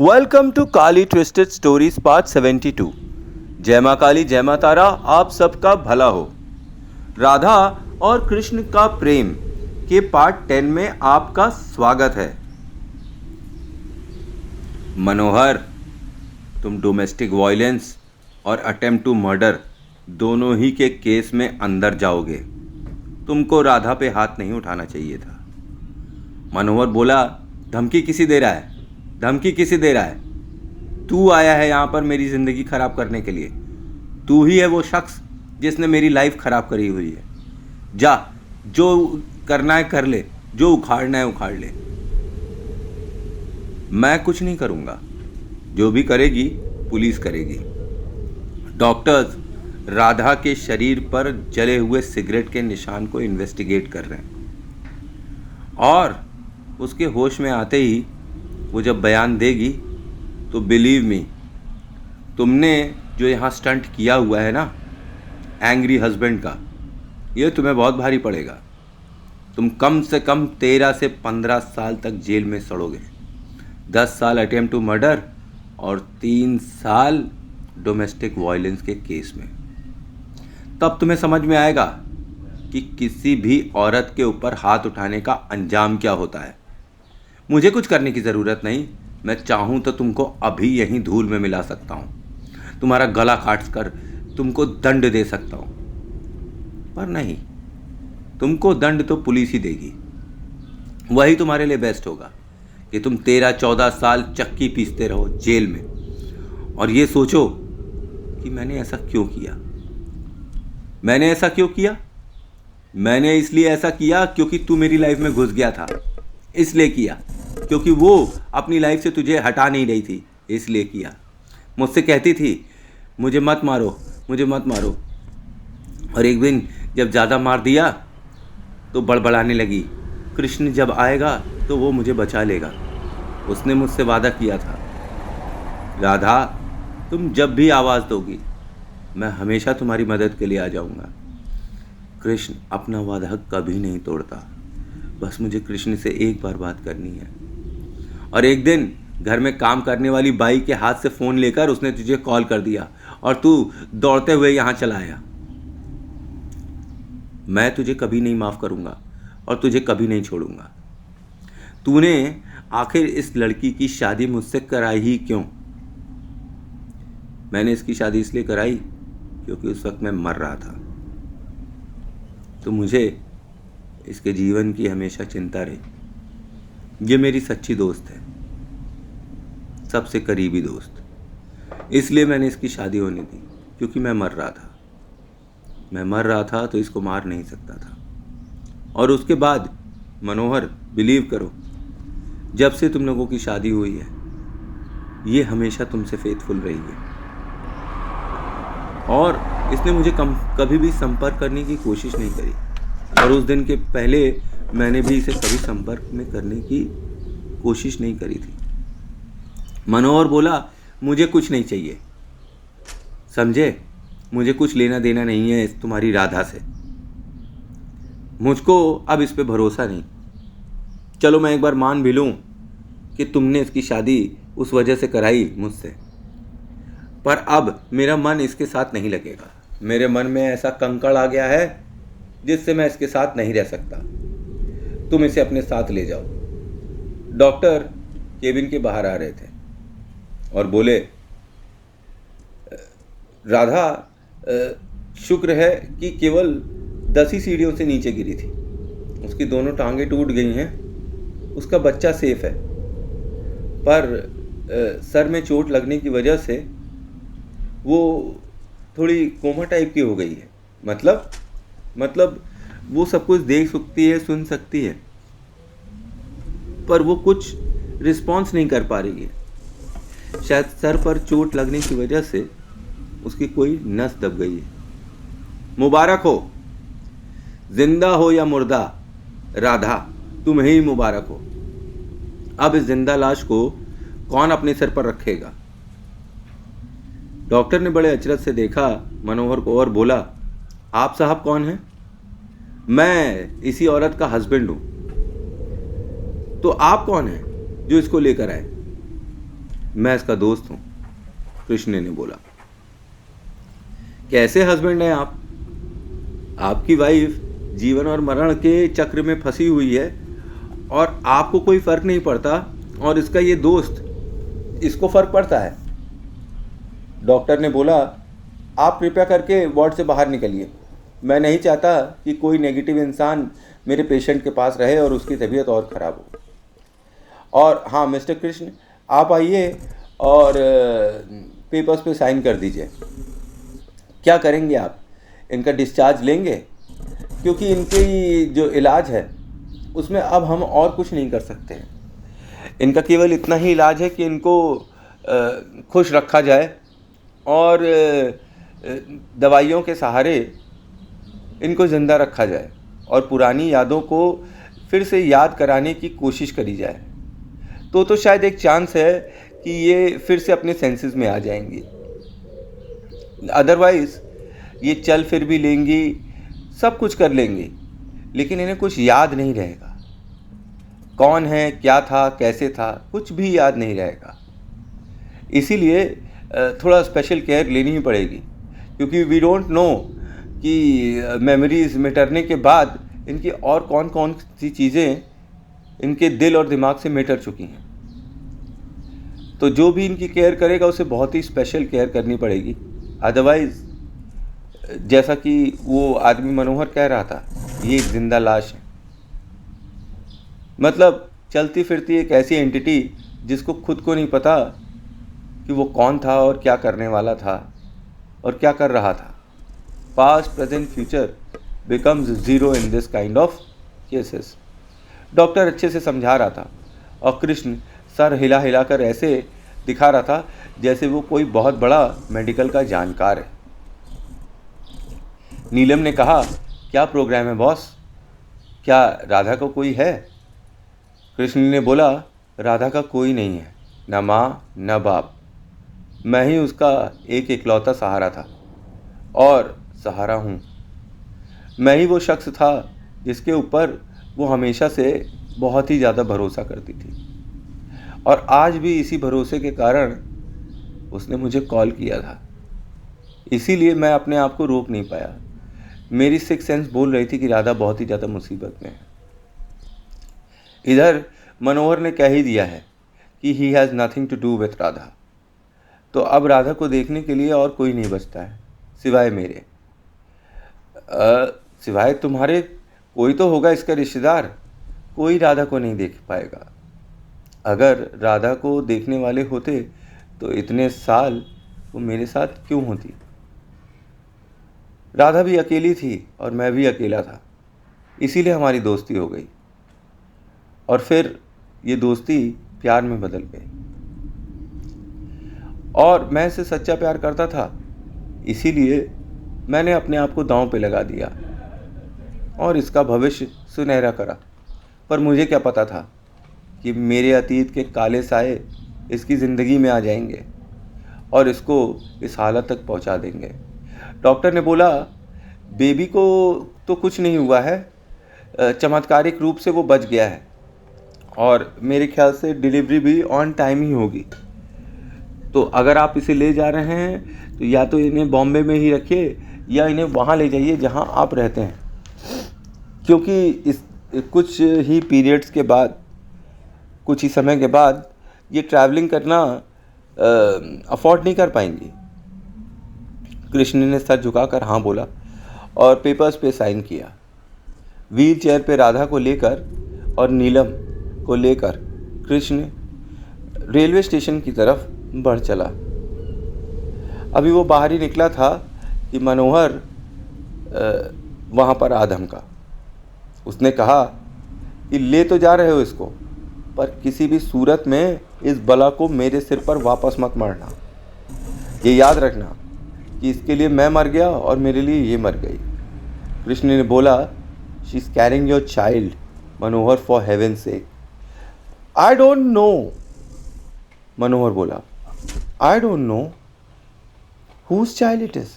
Welcome to Kali twisted stories part 72। जय माँ काली जय माँ तारा, आप सबका भला हो। राधा और कृष्ण का प्रेम के पार्ट 10 में आपका स्वागत है। मनोहर, तुम डोमेस्टिक वायलेंस और अटेम्प्ट टू मर्डर दोनों ही के केस में अंदर जाओगे। तुमको राधा पे हाथ नहीं उठाना चाहिए था। मनोहर बोला, धमकी किसी दे रहा है? धमकी किसे दे रहा है? तू आया है यहाँ पर मेरी ज़िंदगी ख़राब करने के लिए। तू ही है वो शख्स जिसने मेरी लाइफ ख़राब करी हुई है। जा, जो करना है कर ले, जो उखाड़ना है उखाड़ ले। मैं कुछ नहीं करूँगा, जो भी करेगी पुलिस करेगी। डॉक्टर्स राधा के शरीर पर जले हुए सिगरेट के निशान को इन्वेस्टिगेट कर रहे हैं और उसके होश में आते ही वो जब बयान देगी तो बिलीव मी, तुमने जो यहाँ स्टंट किया हुआ है ना एंग्री हस्बैंड का, ये तुम्हें बहुत भारी पड़ेगा। तुम कम से कम 13 से 15 साल तक जेल में सड़ोगे। 10 साल अटेम्प्ट टू मर्डर और 3 साल डोमेस्टिक वायलेंस के केस में। तब तुम्हें समझ में आएगा कि किसी भी औरत के ऊपर हाथ उठाने का अंजाम क्या होता है। मुझे कुछ करने की ज़रूरत नहीं। मैं चाहूँ तो तुमको अभी यहीं धूल में मिला सकता हूँ, तुम्हारा गला काट कर तुमको दंड दे सकता हूँ, पर नहीं, तुमको दंड तो पुलिस ही देगी। वही तुम्हारे लिए बेस्ट होगा कि तुम 13-14 साल चक्की पीसते रहो जेल में और ये सोचो कि मैंने ऐसा क्यों किया। मैंने ऐसा क्यों किया? मैंने इसलिए ऐसा किया क्योंकि तू मेरी लाइफ में घुस गया था, इसलिए किया। क्योंकि वो अपनी लाइफ से तुझे हटा नहीं रही थी, इसलिए किया। मुझसे कहती थी मुझे मत मारो, मुझे मत मारो, और एक दिन जब ज़्यादा मार दिया तो बड़बड़ाने लगी, कृष्ण जब आएगा तो वो मुझे बचा लेगा। उसने मुझसे वादा किया था, राधा तुम जब भी आवाज़ दोगी मैं हमेशा तुम्हारी मदद के लिए आ जाऊंगा। कृष्ण अपना वादा कभी नहीं तोड़ता। बस मुझे कृष्ण से एक बार बात करनी है। और एक दिन घर में काम करने वाली बाई के हाथ से फ़ोन लेकर उसने तुझे कॉल कर दिया और तू दौड़ते हुए यहाँ चला आया। मैं तुझे कभी नहीं माफ़ करूँगा और तुझे कभी नहीं छोड़ूंगा। तूने आखिर इस लड़की की शादी मुझसे कराई ही क्यों? मैंने इसकी शादी इसलिए कराई क्योंकि उस वक्त मैं मर रहा था। तो मुझे इसके जीवन की हमेशा चिंता रही। ये मेरी सच्ची दोस्त है, सबसे करीबी दोस्त। इसलिए मैंने इसकी शादी होने दी क्योंकि मैं मर रहा था। मैं मर रहा था तो इसको मार नहीं सकता था। और उसके बाद मनोहर, बिलीव करो, जब से तुम लोगों की शादी हुई है ये हमेशा तुमसे फेथफुल रही है और इसने मुझे कभी भी संपर्क करने की कोशिश नहीं करी। और उस दिन के पहले मैंने भी इसे कभी संपर्क में करने की कोशिश नहीं करी थी। मनोहर बोला, मुझे कुछ नहीं चाहिए, समझे? मुझे कुछ लेना देना नहीं है तुम्हारी राधा से। मुझको अब इस पे भरोसा नहीं। चलो मैं एक बार मान भी लूँ कि तुमने इसकी शादी उस वजह से कराई मुझसे, पर अब मेरा मन इसके साथ नहीं लगेगा। मेरे मन में ऐसा कंकड़ आ गया है जिससे मैं इसके साथ नहीं रह सकता। तुम इसे अपने साथ ले जाओ। डॉक्टर केबिन के बाहर आ रहे थे और बोले, राधा शुक्र है कि केवल 10 ही सीढ़ियों से नीचे गिरी थी। उसकी दोनों टांगें टूट गई हैं, उसका बच्चा सेफ है, पर सर में चोट लगने की वजह से वो थोड़ी कोमा टाइप की हो गई है। मतलब वो सब कुछ देख सकती है, सुन सकती है, पर वो कुछ रिस्पॉन्स नहीं कर पा रही है। शायद सर पर चोट लगने की वजह से उसकी कोई नस दब गई है। मुबारक हो, जिंदा हो या मुर्दा, राधा तुम्हें ही मुबारक हो। अब इस जिंदा लाश को कौन अपने सर पर रखेगा? डॉक्टर ने बड़े अचरज से देखा मनोहर को और बोला, आप साहब कौन हैं? मैं इसी औरत का हस्बैंड हूं। तो आप कौन हैं जो इसको लेकर आए? मैं इसका दोस्त हूँ, कृष्ण ने बोला। कैसे हस्बैंड हैं आप? आपकी वाइफ जीवन और मरण के चक्र में फंसी हुई है और आपको कोई फर्क नहीं पड़ता, और इसका ये दोस्त, इसको फर्क पड़ता है। डॉक्टर ने बोला, आप कृपया करके वार्ड से बाहर निकलिए। मैं नहीं चाहता कि कोई नेगेटिव इंसान मेरे पेशेंट के पास रहे और उसकी तबीयत और ख़राब हो। और हाँ मिस्टर कृष्ण, आप आइए और पेपर्स पे साइन कर दीजिए। क्या करेंगे आप? इनका डिस्चार्ज लेंगे? क्योंकि इनकी जो इलाज है उसमें अब हम और कुछ नहीं कर सकते हैं। इनका केवल इतना ही इलाज है कि इनको खुश रखा जाए और दवाइयों के सहारे इनको ज़िंदा रखा जाए और पुरानी यादों को फिर से याद कराने की कोशिश करी जाए। तो शायद एक चांस है कि ये फिर से अपने सेंसेस में आ जाएंगी। अदरवाइज़ ये चल फिर भी लेंगी, सब कुछ कर लेंगी, लेकिन इन्हें कुछ याद नहीं रहेगा। कौन है, क्या था, कैसे था, कुछ भी याद नहीं रहेगा। इसीलिए थोड़ा स्पेशल केयर लेनी ही पड़ेगी, क्योंकि वी डोंट नो कि मेमोरीज मिटरने के बाद इनकी और कौन कौन सी चीज़ें इनके दिल और दिमाग से मिटर चुकी हैं। तो जो भी इनकी केयर करेगा उसे बहुत ही स्पेशल केयर करनी पड़ेगी। अदरवाइज़ जैसा कि वो आदमी मनोहर कह रहा था, ये एक जिंदा लाश है। मतलब चलती फिरती एक ऐसी एंटिटी जिसको खुद को नहीं पता कि वो कौन था और क्या करने वाला था और क्या कर रहा था। Past, present, future becomes zero in this kind of cases. Doctor अच्छे से समझा रहा था और कृष्ण सर हिला हिला कर ऐसे दिखा रहा था जैसे वो कोई बहुत बड़ा मेडिकल का जानकार है। नीलम ने कहा, क्या प्रोग्राम है बॉस? क्या राधा को कोई है? कृष्ण ने बोला, राधा का कोई नहीं है, न माँ न बाप। मैं ही उसका एक इकलौता सहारा था और सहारा हूँ। मैं ही वो शख्स था जिसके ऊपर वो हमेशा से बहुत ही ज़्यादा भरोसा करती थी, और आज भी इसी भरोसे के कारण उसने मुझे कॉल किया था। इसीलिए मैं अपने आप को रोक नहीं पाया। मेरी सिक्स सेंस बोल रही थी कि राधा बहुत ही ज़्यादा मुसीबत में है। इधर मनोहर ने कह ही दिया है कि he has nothing to do with Radha. तो अब राधा को देखने के लिए और कोई नहीं बचता है सिवाय मेरे। सिवाय तुम्हारे कोई तो होगा इसका रिश्तेदार। कोई राधा को नहीं देख पाएगा। अगर राधा को देखने वाले होते तो इतने साल वो मेरे साथ क्यों होती? राधा भी अकेली थी और मैं भी अकेला था, इसीलिए हमारी दोस्ती हो गई, और फिर ये दोस्ती प्यार में बदल गई। और मैं इसे सच्चा प्यार करता था, इसीलिए मैंने अपने आप को दांव पे लगा दिया और इसका भविष्य सुनहरा करा। पर मुझे क्या पता था कि मेरे अतीत के काले साए इसकी ज़िंदगी में आ जाएंगे और इसको इस हालत तक पहुंचा देंगे। डॉक्टर ने बोला, बेबी को तो कुछ नहीं हुआ है, चमत्कारिक रूप से वो बच गया है और मेरे ख्याल से डिलीवरी भी ऑन टाइम ही होगी। तो अगर आप इसे ले जा रहे हैं तो या तो इन्हें बॉम्बे में ही रखिए या इन्हें वहाँ ले जाइए जहाँ आप रहते हैं, क्योंकि इस कुछ ही पीरियड्स के बाद, कुछ ही समय के बाद ये ट्रैवलिंग करना अफोर्ड नहीं कर पाएंगी। कृष्ण ने सर झुकाकर हाँ बोला और पेपर्स पे साइन किया। व्हील चेयर पे राधा को लेकर और नीलम को लेकर कृष्ण रेलवे स्टेशन की तरफ बढ़ चला। अभी वो बाहर ही निकला था कि मनोहर वहाँ पर आ धमका। उसने कहा कि ले तो जा रहे हो इसको, पर किसी भी सूरत में इस बला को मेरे सिर पर वापस मत मारना। ये याद रखना कि इसके लिए मैं मर गया और मेरे लिए ये मर गई। कृष्ण ने बोला, she is carrying your child Manohar, for heaven sake. I don't know, Manohar बोला, I don't know whose child it is.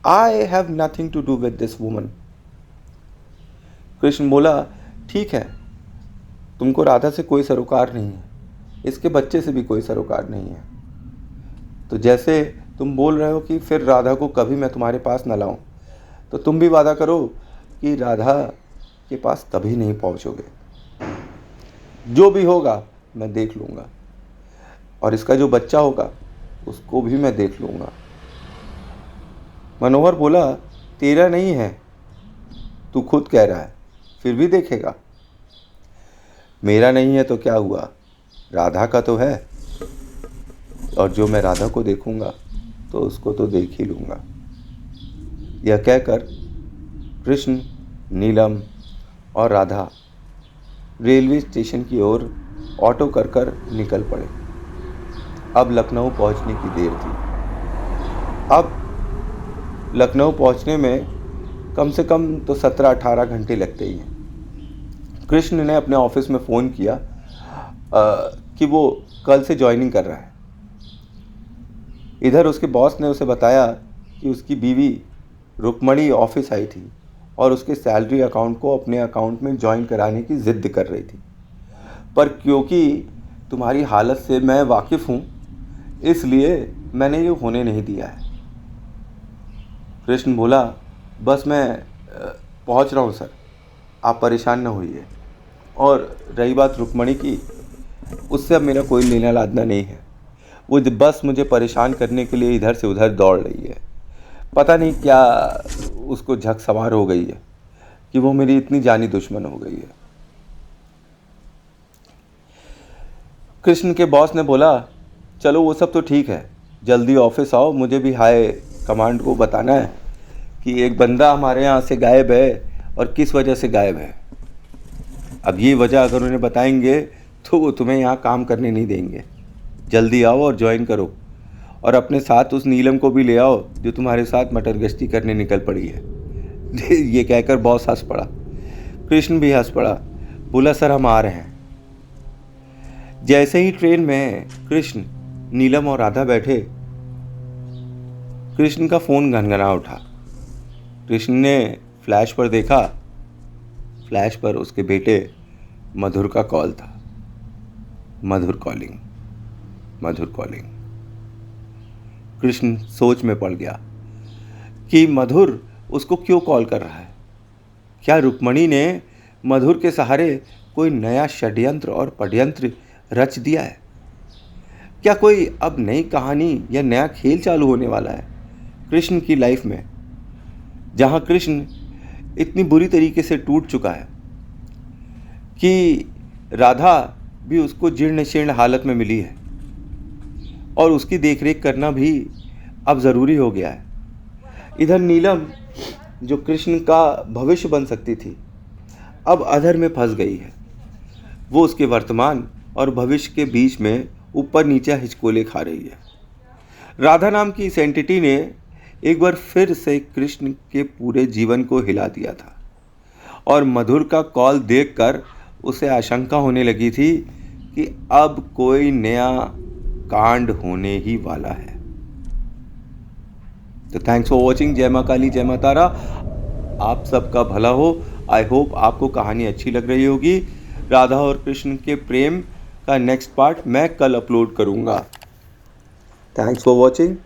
I have nothing to do with this woman. Krishna बोला, ठीक है, तुमको राधा से कोई सरोकार नहीं है, इसके बच्चे से भी कोई सरोकार नहीं है। तो जैसे तुम बोल रहे हो कि फिर राधा को कभी मैं तुम्हारे पास न लाऊं, तो तुम भी वादा करो कि राधा के पास कभी नहीं पहुंचोगे। जो भी होगा मैं देख लूँगा, और इसका जो बच्चा होगा उसको भी मैं देख लूँगा। मनोहर बोला, तेरा नहीं है, तू खुद कह रहा है, फिर भी देखेगा। मेरा नहीं है तो क्या हुआ, राधा का तो है, और जो मैं राधा को देखूंगा तो उसको तो देख ही लूँगा। यह कहकर कृष्ण, नीलम और राधा रेलवे स्टेशन की ओर ऑटो कर निकल पड़े। अब लखनऊ पहुंचने की देर थी। अब लखनऊ पहुंचने में कम से कम तो 17-18 घंटे लगते ही हैं। कृष्ण ने अपने ऑफिस में फ़ोन किया कि वो कल से ज्वाइनिंग कर रहा है। इधर उसके बॉस ने उसे बताया कि उसकी बीवी रुक्मणी ऑफिस आई थी और उसके सैलरी अकाउंट को अपने अकाउंट में ज्वाइन कराने की ज़िद कर रही थी, पर क्योंकि तुम्हारी हालत से मैं वाकिफ़ हूँ इसलिए मैंने ये होने नहीं दिया है। कृष्ण बोला, बस मैं पहुँच रहा हूँ सर, आप परेशान न होइए। और रही बात रुक्मणी की, उससे अब मेरा कोई लेना लादना नहीं है। वो बस मुझे परेशान करने के लिए इधर से उधर दौड़ रही है। पता नहीं क्या उसको झक सवार हो गई है कि वो मेरी इतनी जानी दुश्मन हो गई है। कृष्ण के बॉस ने बोला, चलो वो सब तो ठीक है, जल्दी ऑफिस आओ, मुझे भी हाई कमांड को बताना है कि एक बंदा हमारे यहाँ से गायब है और किस वजह से गायब है। अब ये वजह अगर उन्हें बताएंगे तो वो तुम्हें यहाँ काम करने नहीं देंगे। जल्दी आओ और ज्वाइन करो, और अपने साथ उस नीलम को भी ले आओ जो तुम्हारे साथ मटर गश्ती करने निकल पड़ी है। ये कहकर बॉस हंस पड़ा। कृष्ण भी हंस पड़ा, बोला, सर हम आ रहे हैं। जैसे ही ट्रेन में कृष्ण, नीलम और राधा बैठे, कृष्ण का फोन घनघना उठा। कृष्ण ने फ्लैश पर देखा, फ्लैश पर उसके बेटे मधुर का कॉल था। मधुर कॉलिंग। कृष्ण सोच में पड़ गया कि मधुर उसको क्यों कॉल कर रहा है। क्या रुक्मणी ने मधुर के सहारे कोई नया षड्यंत्र और पड्यंत्र रच दिया है? क्या कोई अब नई कहानी या नया खेल चालू होने वाला है कृष्ण की लाइफ में, जहां कृष्ण इतनी बुरी तरीके से टूट चुका है कि राधा भी उसको जीर्ण शीर्ण हालत में मिली है और उसकी देखरेख करना भी अब ज़रूरी हो गया है। इधर नीलम, जो कृष्ण का भविष्य बन सकती थी, अब अधर में फंस गई है। वो उसके वर्तमान और भविष्य के बीच में ऊपर नीचे हिचकोले खा रही है। राधा नाम की इस एंटिटी ने एक बार फिर से कृष्ण के पूरे जीवन को हिला दिया था, और मधुर का कॉल देखकर उसे आशंका होने लगी थी कि अब कोई नया कांड होने ही वाला है। तो थैंक्स फॉर वॉचिंग। जय मां काली, जय मां तारा। आप सबका भला हो। आई होप आपको कहानी अच्छी लग रही होगी। राधा और कृष्ण के प्रेम का नेक्स्ट पार्ट मैं कल अपलोड करूंगा। Thanks for watching.